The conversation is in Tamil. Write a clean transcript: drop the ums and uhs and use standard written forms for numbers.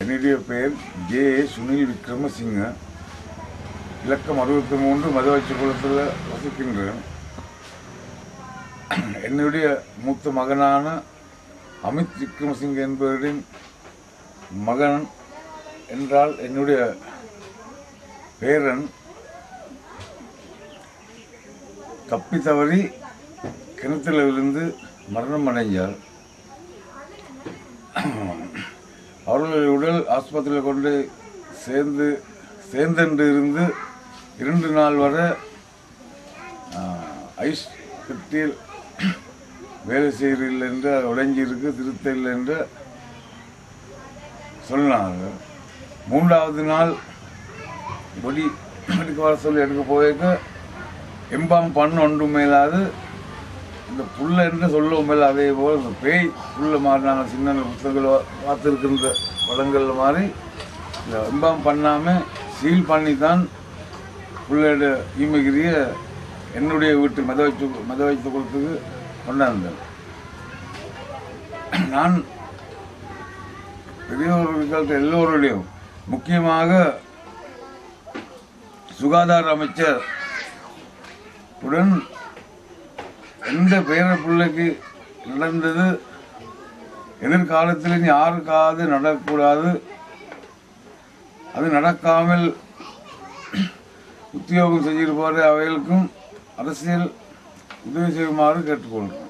என்னுடைய பெயர் ஜே சுனில் விக்ரமசிங்க. இலக்கம் 63 மதவாச்சிக்குளத்தில் வசிக்கின்றேன். என்னுடைய மூத்த மகனான அமித் விக்ரமசிங்க என்பவரின் மகன் என்றால் என்னுடைய பேரன் தப்பி தவறி கிணத்துல விழுந்து மரணம் அடைஞ்சார். அவர்களுடைய உடல் ஆஸ்பத்திரியில் கொண்டு சேர்ந்து இருந்து 2 நாள் வரை ஐஸ் கட்டியில் வேலை செய்யறதில்லை என்று உடைஞ்சி இருக்கு, திருத்த இல்லை என்று சொன்னாங்க. 3வது நாள் பொடி எடுக்க வர சொல்லி எடுக்க போயிருக்க எம்பாம் பண்ண ஒன்றும் மேலாது இந்த புல்லை என்று சொல்லவும் மேலே. அதே போல் இந்த பேய் புல்லை மாதிரி நாங்கள் சின்ன புத்தகங்கள் பார்த்துருக்கின்ற படங்களில் மாதிரி இந்த எம்பாம் பண்ணாமல் சீல் பண்ணி தான் புள்ளையோட ஈமகிரிய என்னுடைய வீட்டு மதவைத்து கொடுத்துக்கு கொண்டாந்தேன். நான் பெரியவர்கள் எல்லோருடையும் முக்கியமாக சுகாதார அமைச்சர் உடன் எந்த பேர பிள்ளைக்கு நடந்தது எதிர்காலத்தில் யாருக்காவது நடக்கக்கூடாது, அது நடக்காமல் உத்தியோகம் செய்திருப்பாரு அவைகளுக்கும் அரசியல் உதவி செய்யுமாறு கேட்டுக்கொள்கிறேன்.